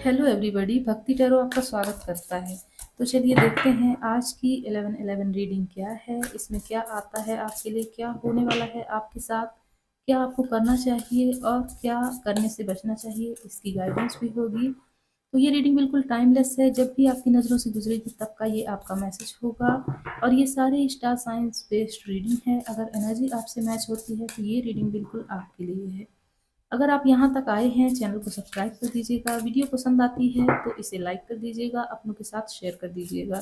Hello everybody, भक्ति tarot आपका स्वागत करता है। तो चलिए देखते हैं आज की 11-11 रीडिंग क्या है, इसमें क्या आता है आपके लिए, क्या होने वाला है आपके साथ, क्या आपको करना चाहिए और क्या करने से बचना चाहिए, इसकी गाइडेंस भी होगी। तो ये रीडिंग बिल्कुल टाइमलेस है, जब भी आपकी नज़रों से गुजरेगी तब का ये आपका मैसेज होगा। और ये सारे स्टार साइंस बेस्ड रीडिंग है। अगर एनर्जी आपसे मैच होती है तो ये रीडिंग बिल्कुल आपके लिए है। अगर आप यहाँ तक आए हैं, चैनल को सब्सक्राइब कर दीजिएगा। वीडियो पसंद आती है तो इसे लाइक कर दीजिएगा, अपनों के साथ शेयर कर दीजिएगा।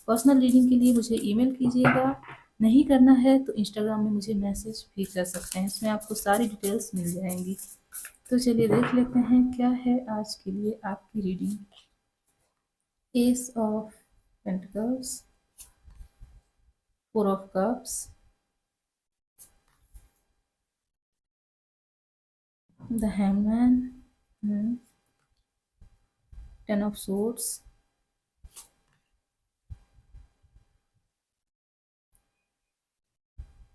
पर्सनल रीडिंग के लिए मुझे ईमेल कीजिएगा, नहीं करना है तो इंस्टाग्राम में मुझे मैसेज भी कर सकते हैं, इसमें आपको सारी डिटेल्स मिल जाएंगी। तो चलिए देख लेते हैं क्या है आज के लिए आपकी reading. S of pentacles, 4 of cups, the hangman, 10 of swords,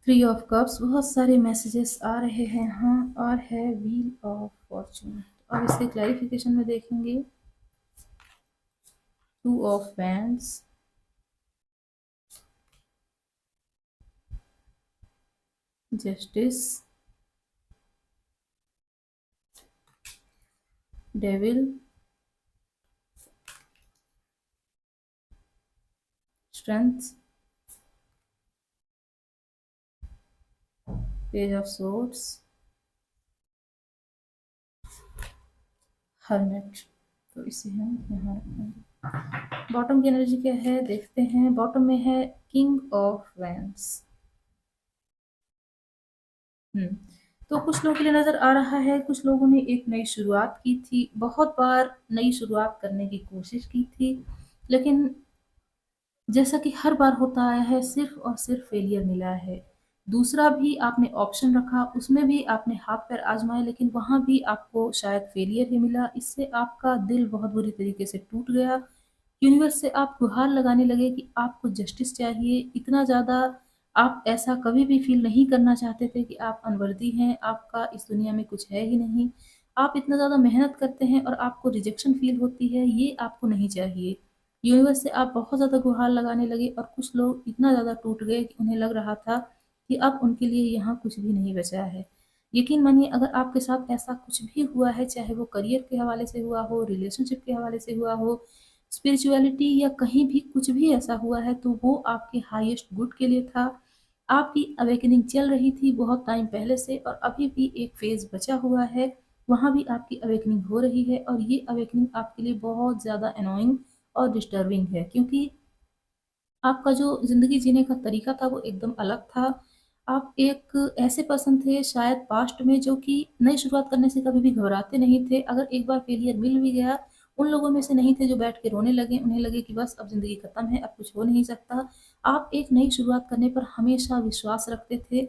3 of cups. बहुत सारे मैसेजेस आ रहे हैं। हाँ, और है व्हील ऑफ फॉर्चून। और इसके क्लैरिफिकेशन में देखेंगे 2 of wands, justice, devil, strength, page of swords, hermit. तो इसे हम यहाँ रखेंगे। बॉटम की एनर्जी क्या है देखते हैं। बॉटम में है किंग ऑफ वैंड्स। तो कुछ लोगों के लिए नजर आ रहा है, कुछ लोगों ने एक नई शुरुआत की थी, बहुत बार नई शुरुआत करने की कोशिश की थी, लेकिन जैसा कि हर बार होता आया है, सिर्फ और सिर्फ फेलियर मिला है। दूसरा भी आपने ऑप्शन रखा, उसमें भी आपने हाथ पैर आजमाए, लेकिन वहां भी आपको शायद फेलियर ही मिला। इससे आपका दिल बहुत बुरी तरीके से टूट गया। यूनिवर्स से आप गुहार लगाने लगे कि आपको जस्टिस चाहिए। इतना ज़्यादा आप ऐसा कभी भी फील नहीं करना चाहते थे कि आप अनवर्दी हैं, आपका इस दुनिया में कुछ है ही नहीं। आप इतना ज़्यादा मेहनत करते हैं और आपको रिजेक्शन फील होती है, ये आपको नहीं चाहिए। यूनिवर्स से आप बहुत ज़्यादा गुहार लगाने लगे और कुछ लोग इतना ज़्यादा टूट गए कि उन्हें लग रहा था कि अब उनके लिए यहाँ कुछ भी नहीं बचा है। यकीन मानिए, अगर आपके साथ ऐसा कुछ भी हुआ है, चाहे वो करियर के हवाले से हुआ हो, रिलेशनशिप के हवाले से हुआ हो, स्पिरिचुअलिटी या कहीं भी कुछ भी ऐसा हुआ है, तो वो आपके हाईएस्ट गुड के लिए था। आपकी अवेकनिंग चल रही थी बहुत टाइम पहले से, और अभी भी एक फेज बचा हुआ है, वहाँ भी आपकी अवेकनिंग हो रही है। और ये अवेकनिंग आपके लिए बहुत ज़्यादा अनोइंग और डिस्टर्बिंग है, क्योंकि आपका जो ज़िंदगी जीने का तरीका था वो एकदम अलग था। आप एक ऐसे पर्सन थे शायद पास्ट में, जो कि नई शुरुआत करने से कभी भी घबराते नहीं थे। अगर एक बार फेलियर मिल भी गया, उन लोगों में से नहीं थे जो बैठ के रोने लगे, उन्हें लगे कि बस अब ज़िंदगी ख़त्म है, अब कुछ हो नहीं सकता। आप एक नई शुरुआत करने पर हमेशा विश्वास रखते थे,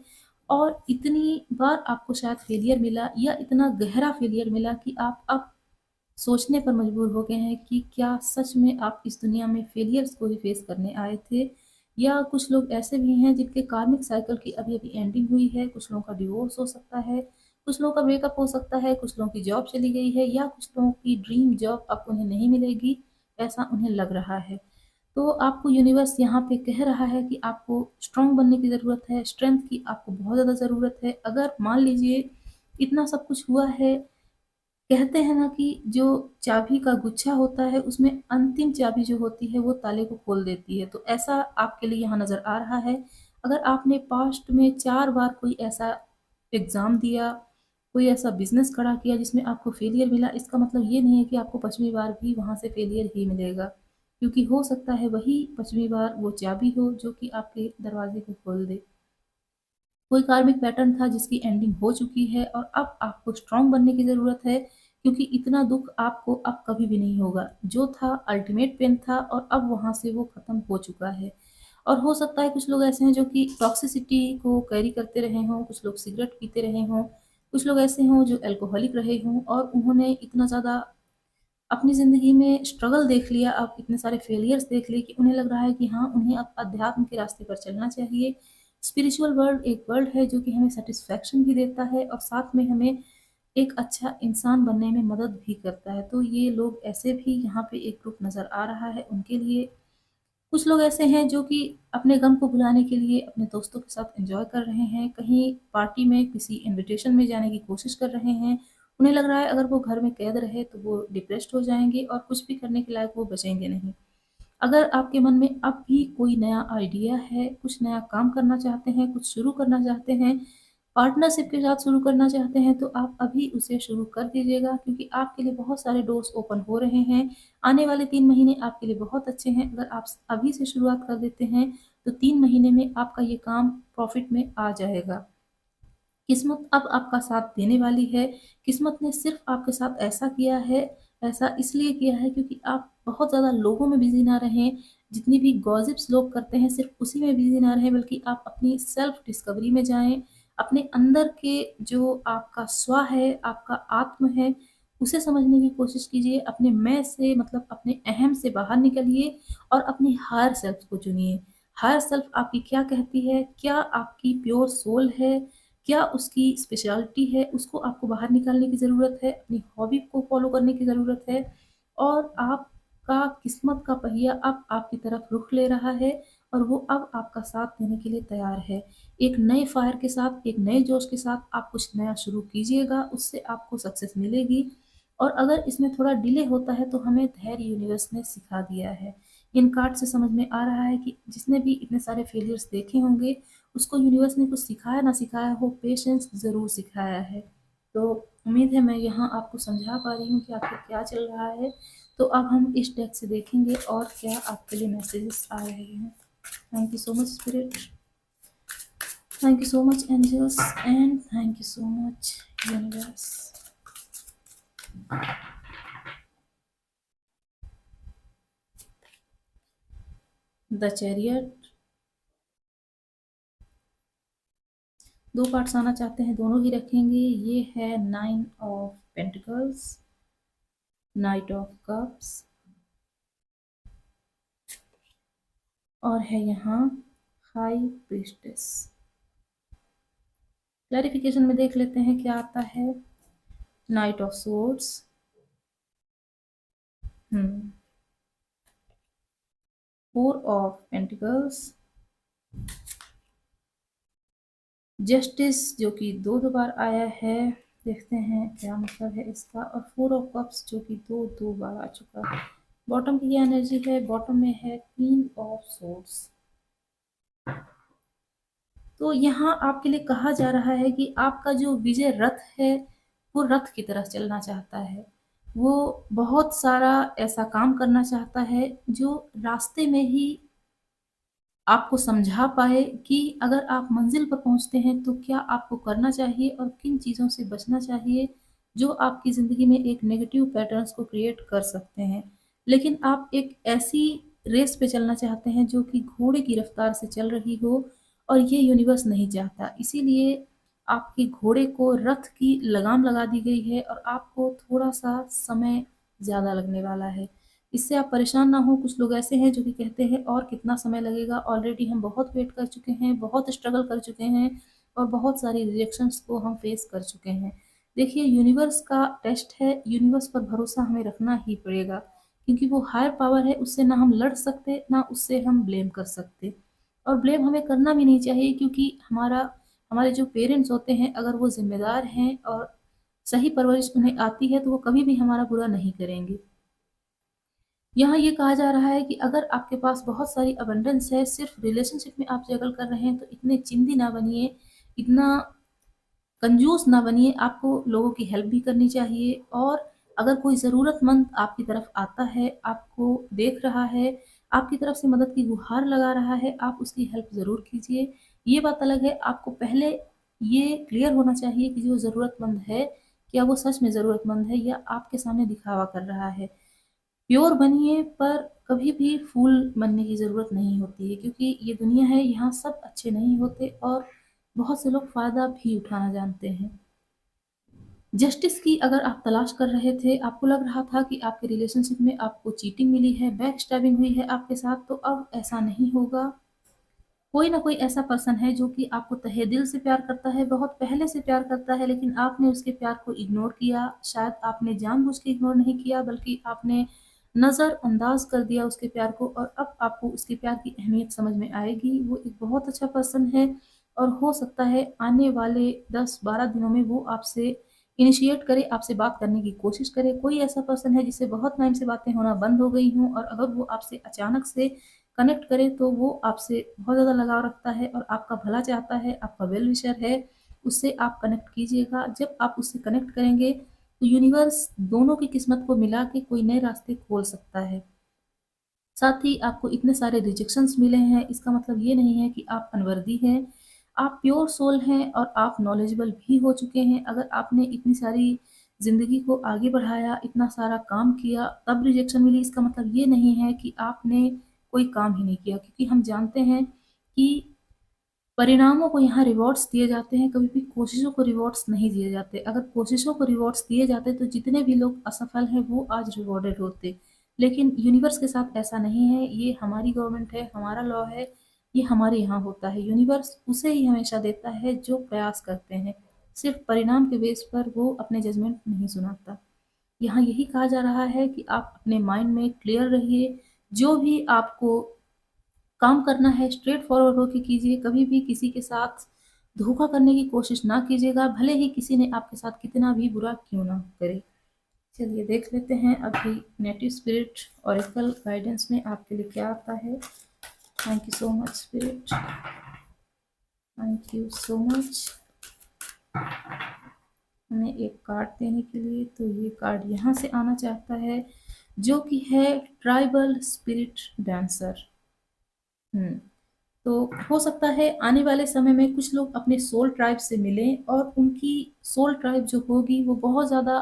और इतनी बार आपको शायद फेलियर मिला, या इतना गहरा फेलियर मिला कि आप अब सोचने पर मजबूर हो गए हैं कि क्या सच में आप इस दुनिया में फेलियर्स को ही फेस करने आए थे। या कुछ लोग ऐसे भी हैं जिनके कार्मिक साइकिल की अभी अभी एंडिंग हुई है। कुछ लोगों का डिवोर्स हो सकता है, कुछ लोगों का ब्रेकअप हो सकता है, कुछ लोगों की जॉब चली गई है, या कुछ लोगों की ड्रीम जॉब अब उन्हें नहीं मिलेगी, ऐसा उन्हें लग रहा है। तो आपको यूनिवर्स यहाँ पे कह रहा है कि आपको स्ट्रांग बनने की ज़रूरत है, स्ट्रेंथ की आपको बहुत ज़्यादा ज़रूरत है। अगर मान लीजिए इतना सब कुछ हुआ है, कहते हैं ना कि जो चाबी का गुच्छा होता है, उसमें अंतिम चाबी जो होती है वो ताले को खोल देती है। तो ऐसा आपके लिए यहाँ नज़र आ रहा है। अगर आपने पास्ट में 4 बार कोई ऐसा एग्ज़ाम दिया, कोई ऐसा बिज़नेस खड़ा किया जिसमें आपको फेलियर मिला, इसका मतलब ये नहीं है कि आपको 5वीं बार भी वहाँ से फेलियर ही मिलेगा। क्योंकि हो सकता है वही 5वीं बार वो चाबी हो जो कि आपके दरवाज़े को खोल दे। कोई कार्मिक पैटर्न था जिसकी एंडिंग हो चुकी है, और अब आपको स्ट्रांग बनने की ज़रूरत है, क्योंकि इतना दुख आपको अब कभी भी नहीं होगा। जो था अल्टीमेट पेन था, और अब वहाँ से वो ख़त्म हो चुका है। और हो सकता है कुछ लोग ऐसे हैं जो कि टॉक्सिसिटी को कैरी करते रहे हों, कुछ लोग सिगरेट पीते रहे हों, कुछ लोग ऐसे हों जो अल्कोहलिक रहे हों, और उन्होंने इतना ज़्यादा अपनी ज़िंदगी में स्ट्रगल देख लिया, अब इतने सारे फेलियर्स देख लिए कि उन्हें लग रहा है कि हाँ, उन्हें अब अध्यात्म के रास्ते पर चलना चाहिए। स्पिरिचुअल वर्ल्ड एक वर्ल्ड है जो कि हमें सैटिस्फैक्शन भी देता है, और साथ में हमें एक अच्छा इंसान बनने में मदद भी करता है। तो ये लोग ऐसे भी यहाँ पे एक ग्रुप नज़र आ रहा है उनके लिए। कुछ लोग ऐसे हैं जो कि अपने गम को भुलाने के लिए अपने दोस्तों के साथ एन्जॉय कर रहे हैं, कहीं पार्टी में किसी इन्विटेशन में जाने की कोशिश कर रहे हैं। उन्हें लग रहा है अगर वो घर में कैद रहे तो वो डिप्रेस्ड हो जाएँगे और कुछ भी करने के लायक वो बचेंगे नहीं। अगर आपके मन में अब भी कोई नया आइडिया है, कुछ नया काम करना चाहते हैं, कुछ शुरू करना चाहते हैं, पार्टनरशिप के साथ शुरू करना चाहते हैं, तो आप अभी उसे शुरू कर दीजिएगा क्योंकि आपके लिए बहुत सारे डोर्स ओपन हो रहे हैं। आने वाले 3 महीने आपके लिए बहुत अच्छे हैं। अगर आप अभी से शुरुआत कर देते हैं, तो 3 महीने में आपका ये काम प्रॉफ़िट में आ जाएगा। किस्मत अब आपका साथ देने वाली है। किस्मत ने सिर्फ़ आपके साथ ऐसा किया है, ऐसा इसलिए किया है क्योंकि आप बहुत ज़्यादा लोगों में बिज़ी ना रहें, जितनी भी गॉसिप्स लोग करते हैं सिर्फ़ उसी में बिज़ी ना रहें बल्कि आप अपनी सेल्फ़ डिस्कवरी में जाएँ। अपने अंदर के जो आपका स्व है, आपका आत्म है, उसे समझने की कोशिश कीजिए। अपने मैं से मतलब अपने अहम से बाहर निकलिए और अपनी हायर सेल्फ़ को चुनिए। हायर सेल्फ़ आपकी क्या कहती है? क्या आपकी प्योर सोल है? क्या उसकी स्पेशलिटी है, उसको आपको बाहर निकालने की ज़रूरत है, अपनी हॉबी को फ़ॉलो करने की ज़रूरत है और आपका किस्मत का पहिया अब आपकी तरफ रुख ले रहा है और वो अब आपका साथ देने के लिए तैयार है। एक नए फायर के साथ, एक नए जोश के साथ आप कुछ नया शुरू कीजिएगा, उससे आपको सक्सेस मिलेगी और अगर इसमें थोड़ा डिले होता है तो हमें धैर्य यूनिवर्स ने सिखा दिया है। इन कार्ड से समझ में आ रहा है कि जिसने भी इतने सारे फेलियर्स देखे होंगे उसको यूनिवर्स ने कुछ सिखाया ना सिखाया हो, पेशेंस ज़रूर सिखाया है। तो उम्मीद है मैं यहाँ आपको समझा पा रही हूँ कि आखिर क्या चल रहा है। तो अब हम इस डेक से देखेंगे और क्या आपके लिए मैसेजेस आ रहे हैं। Thank you so much spirit, thank you so much angels and thank you so much universe. The chariot, 2 parts आना चाहते हैं दोनों ही रखेंगे। ये है 9 of pentacles, knight of cups और है यहाँ हाई प्रीस्टेस। क्लैरिफिकेशन में देख लेते हैं क्या आता है। Night of swords, four of pentacles, justice जो कि दो बार आया है, देखते हैं क्या मतलब है इसका, और फोर ऑफ कप्स जो कि दो बार आ चुका है। बॉटम की क्या एनर्जी है? बॉटम में है क्वीन ऑफ सोर्ड्स। तो यहाँ आपके लिए कहा जा रहा है कि आपका जो विजय रथ है वो रथ की तरह चलना चाहता है। वो बहुत सारा ऐसा काम करना चाहता है जो रास्ते में ही आपको समझा पाए कि अगर आप मंजिल पर पहुंचते हैं तो क्या आपको करना चाहिए और किन चीज़ों से बचना चाहिए जो आपकी ज़िंदगी में एक नेगेटिव पैटर्न्स को क्रिएट कर सकते हैं। लेकिन आप एक ऐसी रेस पे चलना चाहते हैं जो कि घोड़े की रफ्तार से चल रही हो और ये यूनिवर्स नहीं चाहता। इसीलिए आपके घोड़े को रथ की लगाम लगा दी गई है और आपको थोड़ा-सा समय ज़्यादा लगने वाला है। इससे आप परेशान ना हों। कुछ लोग ऐसे हैं जो कि कहते हैं और कितना समय लगेगा, ऑलरेडी हम बहुत वेट कर चुके हैं, बहुत स्ट्रगल कर चुके हैं और बहुत सारी रिजेक्शंस को हम फेस कर चुके हैं। देखिए यूनिवर्स का टेस्ट है, यूनिवर्स पर भरोसा हमें रखना ही पड़ेगा क्योंकि वो हायर पावर है, उससे ना हम लड़ सकते, ना उससे हम ब्लेम कर सकते और ब्लेम हमें करना भी नहीं चाहिए क्योंकि हमारे जो पेरेंट्स होते हैं अगर वो ज़िम्मेदार हैं और सही परवरिश उन्हें आती है तो वो कभी भी हमारा बुरा नहीं करेंगे। यहाँ ये कहा जा रहा है कि अगर आपके पास बहुत सारी अबंडेंस है, सिर्फ़ रिलेशनशिप में आप स्ट्रगल कर रहे हैं, तो इतने चिंदी ना बनिए, इतना कंजूस ना बनिए, आपको लोगों की हेल्प भी करनी चाहिए और अगर कोई ज़रूरतमंद आपकी तरफ आता है, आपको देख रहा है, आपकी तरफ से मदद की गुहार लगा रहा है, आप उसकी हेल्प ज़रूर कीजिए। ये बात अलग है, आपको पहले ये क्लियर होना चाहिए कि जो ज़रूरतमंद है, क्या वो सच में ज़रूरतमंद है या आपके सामने दिखावा कर रहा है। प्योर बनिए पर कभी भी फूल बनने की ज़रूरत नहीं होती है क्योंकि ये दुनिया है, यहाँ सब अच्छे नहीं होते और बहुत से लोग फ़ायदा भी उठाना जानते हैं। जस्टिस की अगर आप तलाश कर रहे थे, आपको लग रहा था कि आपके रिलेशनशिप में आपको चीटिंग मिली है, बैक स्टैबिंग हुई है आपके साथ, तो अब ऐसा नहीं होगा। कोई ना कोई ऐसा पर्सन है जो कि आपको तहे दिल से प्यार करता है, बहुत पहले से प्यार करता है, लेकिन आपने उसके प्यार को इग्नोर किया। शायद आपने जानबूझ के इग्नोर नहीं किया, बल्कि आपने नज़रअंदाज कर दिया उसके प्यार को, और अब आपको उसके प्यार की अहमियत समझ में आएगी। वो एक बहुत अच्छा पर्सन है, और हो सकता है आने वाले 10-12 दिनों में वो आपसे इनिशिएट करे, आपसे बात करने की कोशिश करे। कोई ऐसा पर्सन है जिससे बहुत टाइम से बातें होना बंद हो गई हों, और अगर वो आपसे अचानक से कनेक्ट करे तो वो आपसे बहुत ज़्यादा लगाव रखता है और आपका भला चाहता है, आपका वेल विशर है। उससे आप कनेक्ट कीजिएगा। जब आप उससे कनेक्ट करेंगे तो यूनिवर्स दोनों की किस्मत को मिला के कोई नए रास्ते खोल सकता है। साथ ही आपको इतने सारे रिजेक्शंस मिले हैं, इसका मतलब ये नहीं है कि आप अनवर्दी हैं। आप प्योर सोल हैं और आप नॉलेजेबल भी हो चुके हैं। अगर आपने इतनी सारी ज़िंदगी को आगे बढ़ाया, इतना सारा काम किया, तब रिजेक्शन मिली, इसका मतलब ये नहीं है कि आपने कोई काम ही नहीं किया। क्योंकि हम जानते हैं कि परिणामों को यहाँ रिवॉर्ड्स दिए जाते हैं, कभी भी कोशिशों को रिवॉर्ड्स नहीं दिए जाते। अगर कोशिशों को रिवॉर्ड्स दिए जाते तो जितने भी लोग असफल हैं वो आज रिवॉर्डेड होते। लेकिन यूनिवर्स के साथ ऐसा नहीं है, ये हमारी गवर्नमेंट है, हमारा लॉ है, ये हमारे यहाँ होता है। यूनिवर्स उसे ही हमेशा देता है जो प्रयास करते हैं। सिर्फ परिणाम के बेस पर वो अपने जजमेंट नहीं सुनाता। यहाँ यही कहा जा रहा है कि आप अपने माइंड में क्लियर रहिए, जो भी आपको काम करना है स्ट्रेट फॉरवर्ड होके कीजिए, कभी भी किसी के साथ धोखा करने की कोशिश ना कीजिएगा, भले ही किसी ने आपके साथ कितना भी बुरा क्यों ना करे। चलिए देख लेते हैं अभी नेटिव स्पिरिट ऑरेकल गाइडेंस में आपके लिए क्या आता है। Thank you so much spirit, thank you so much हमें एक कार्ड देने के लिए। तो ये कार्ड यहाँ से आना चाहता है, जो कि है ट्राइबल स्पिरिट डांसर। तो हो सकता है आने वाले समय में कुछ लोग अपने सोल ट्राइब से मिलें, और उनकी सोल ट्राइब जो होगी वो बहुत ज़्यादा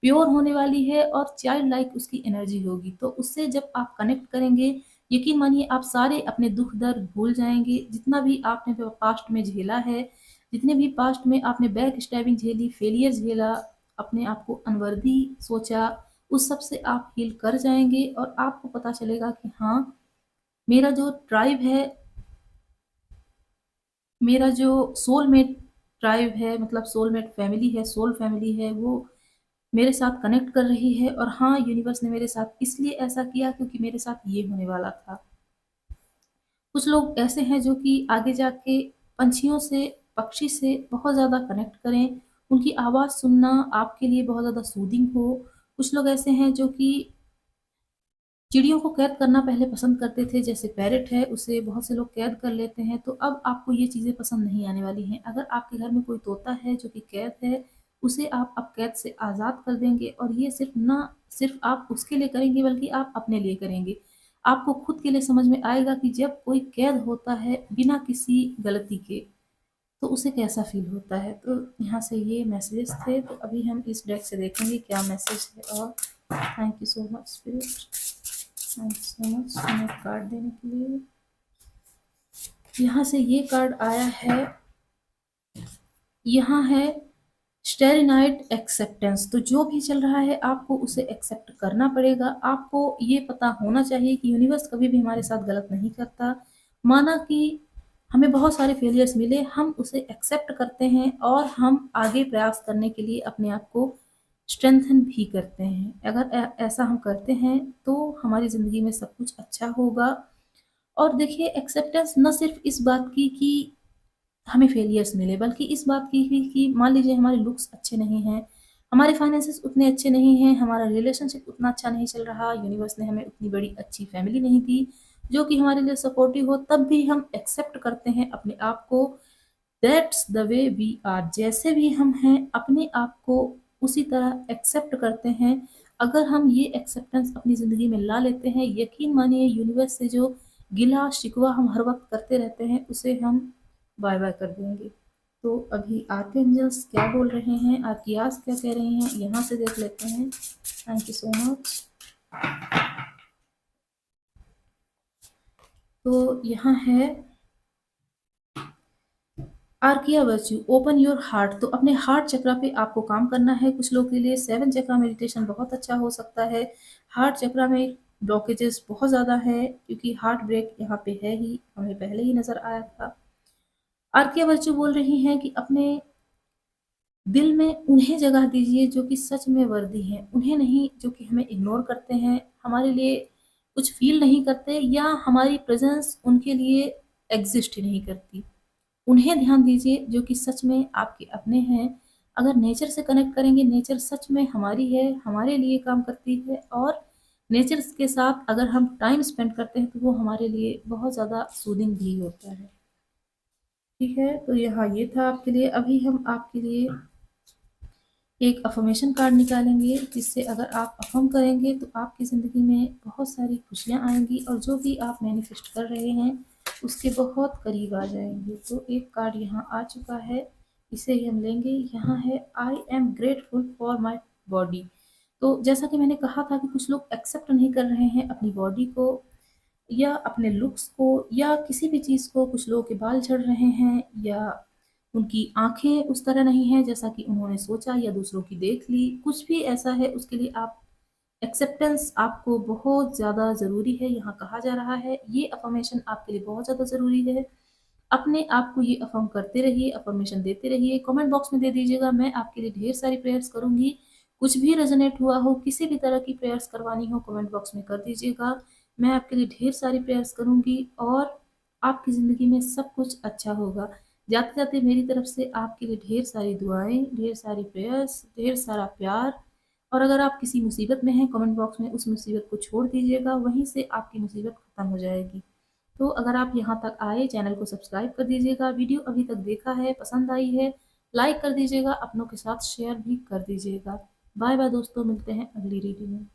प्योर होने वाली है और चाइल्ड लाइक उसकी एनर्जी होगी। तो उससे जब आप कनेक्ट करेंगे, यकीन मानिए आप सारे अपने दुख दर्द भूल जाएंगे। जितना भी आपने पास्ट में झेला है, जितने भी पास्ट में आपने बैक स्टैबिंग झेली, फेलियर झेला, अपने आप को अनवर्दी सोचा, उस सब से आप हील कर जाएंगे। और आपको पता चलेगा कि हाँ, मेरा जो ट्राइब है, मेरा जो सोलमेट ट्राइब है, मतलब सोलमेट फैमिली है, सोल फैमिली है, वो मेरे साथ कनेक्ट कर रही है। और हाँ, यूनिवर्स ने मेरे साथ इसलिए ऐसा किया क्योंकि मेरे साथ ये होने वाला था। कुछ लोग ऐसे हैं जो कि आगे जाके पंछियों से, पक्षी से बहुत ज़्यादा कनेक्ट करें, उनकी आवाज़ सुनना आपके लिए बहुत ज़्यादा सूदिंग हो। कुछ लोग ऐसे हैं जो कि चिड़ियों को कैद करना पहले पसंद करते थे, जैसे पैरट है, उसे बहुत से लोग कैद कर लेते हैं। तो अब आपको ये चीज़ें पसंद नहीं आने वाली हैं। अगर आपके घर में कोई तोता है जो कि कैद है, उसे आप अब कैद से आज़ाद कर देंगे। और ये सिर्फ आप उसके लिए करेंगे, बल्कि आप अपने लिए करेंगे। आपको खुद के लिए समझ में आएगा कि जब कोई कैद होता है बिना किसी गलती के, तो उसे कैसा फ़ील होता है। तो यहाँ से ये मैसेजेस थे, तो अभी हम इस डेक से देखेंगे क्या मैसेज है। और thank you so much spirit, thank you so much हमें कार्ड देने के लिए। यहाँ से ये कार्ड आया है, यहाँ है स्टेरिनाइट एक्सेप्टेंस। तो जो भी चल रहा है आपको उसे एक्सेप्ट करना पड़ेगा। आपको ये पता होना चाहिए कि यूनिवर्स कभी भी हमारे साथ गलत नहीं करता। माना कि हमें बहुत सारे फेलियर्स मिले, हम उसे एक्सेप्ट करते हैं और हम आगे प्रयास करने के लिए अपने आप को स्ट्रेंथन भी करते हैं। अगर ऐसा हम करते हैं तो हमारी ज़िंदगी में सब कुछ अच्छा होगा। और देखिए, एक्सेप्टेंस न सिर्फ इस बात की कि हमें फेलियर्स मिले, बल्कि इस बात की भी कि मान लीजिए हमारे लुक्स अच्छे नहीं हैं, हमारे फाइनेंसेस उतने अच्छे नहीं हैं, हमारा रिलेशनशिप उतना अच्छा नहीं चल रहा, यूनिवर्स ने हमें उतनी बड़ी अच्छी फैमिली नहीं दी जो कि हमारे लिए सपोर्टिव हो, तब भी हम एक्सेप्ट करते हैं अपने आप को। That's the way we are. जैसे भी हम हैं अपने आप को उसी तरह एक्सेप्ट करते हैं। अगर हम ये एक्सेप्टेंस अपनी ज़िंदगी में ला लेते हैं, यकीन मानिए यूनिवर्स से जो गिला शिकवा हम हर वक्त करते रहते हैं उसे हम बाय बाय कर देंगे। तो अभी आर्कएंजल्स क्या बोल रहे हैं, आर्कियास क्या कह रहे हैं, यहाँ से देख लेते हैं। Thank you so much. तो यहाँ है archaea virtue, open your heart. तो अपने हार्ट चक्रा पे आपको काम करना है। कुछ लोग के लिए 7 चक्रा मेडिटेशन बहुत अच्छा हो सकता है। हार्ट चक्रा में ब्लॉकेजेस बहुत ज़्यादा है, क्योंकि हार्ट ब्रेक यहाँ पे है ही, हमें पहले ही नज़र आया था। आर्किया बच्चू बोल रही हैं कि अपने दिल में उन्हें जगह दीजिए जो कि सच में वर्दी हैं, उन्हें नहीं जो कि हमें इग्नोर करते हैं, हमारे लिए कुछ फ़ील नहीं करते या हमारी प्रेज़ेंस उनके लिए एग्ज़िस्ट ही नहीं करती। उन्हें ध्यान दीजिए जो कि सच में आपके अपने हैं। अगर नेचर से कनेक्ट करेंगे, नेचर सच में हमारी है, हमारे लिए काम करती है और नेचर के साथ अगर हम टाइम स्पेंड करते हैं तो वो हमारे लिए बहुत ज़्यादा सूदिंग भी होता है। ठीक है, तो यहाँ ये था आपके लिए। अभी हम आपके लिए एक अफ़र्मेशन कार्ड निकालेंगे, जिससे अगर आप अफ़र्म करेंगे तो आपकी ज़िंदगी में बहुत सारी खुशियाँ आएँगी और जो भी आप मैनिफेस्ट कर रहे हैं, उसके बहुत करीब आ जाएँगे। तो एक कार्ड यहाँ आ चुका है, इसे ही हम लेंगे। यहाँ है I am grateful for my body. तो जैसा कि मैंने कहा था कि कुछ लोग एक्सेप्ट नहीं कर रहे हैं अपनी बॉडी को या अपने लुक्स को या किसी भी चीज़ को। कुछ लोगों के बाल झड़ रहे हैं या उनकी आँखें उस तरह नहीं हैं जैसा कि उन्होंने सोचा या दूसरों की देख ली। कुछ भी ऐसा है उसके लिए आप एक्सेप्टेंस आपको बहुत ज़्यादा ज़रूरी है, यहाँ कहा जा रहा है। ये अफ़र्मेशन आपके लिए बहुत ज़्यादा ज़रूरी है। अपने आप को ये अफ़र्म करते रहिए, अफ़र्मेशन देते रहिए। कमेंट बॉक्स में दे दीजिएगा, मैं आपके लिए ढेर सारी प्रेयर्स करूँगी। कुछ भी रेज़ोनेट हुआ हो, किसी भी तरह की प्रेयर्स करवानी हो, कमेंट बॉक्स में कर दीजिएगा। मैं आपके लिए ढेर सारी प्रेयर्स करूँगी और आपकी ज़िंदगी में सब कुछ अच्छा होगा। जाते-जाते मेरी तरफ से आपके लिए ढेर सारी दुआएँ, ढेर सारी प्रेयर्स, ढेर सारा प्यार। और अगर आप किसी मुसीबत में हैं, कमेंट बॉक्स में उस मुसीबत को छोड़ दीजिएगा, वहीं से आपकी मुसीबत खत्म हो जाएगी। तो अगर आप यहाँ तक आए, चैनल को सब्सक्राइब कर दीजिएगा। वीडियो अभी तक देखा है, पसंद आई है, लाइक कर दीजिएगा, अपनों के साथ शेयर भी कर दीजिएगा। बाय बाय दोस्तों, मिलते हैं अगली रीडिंग में।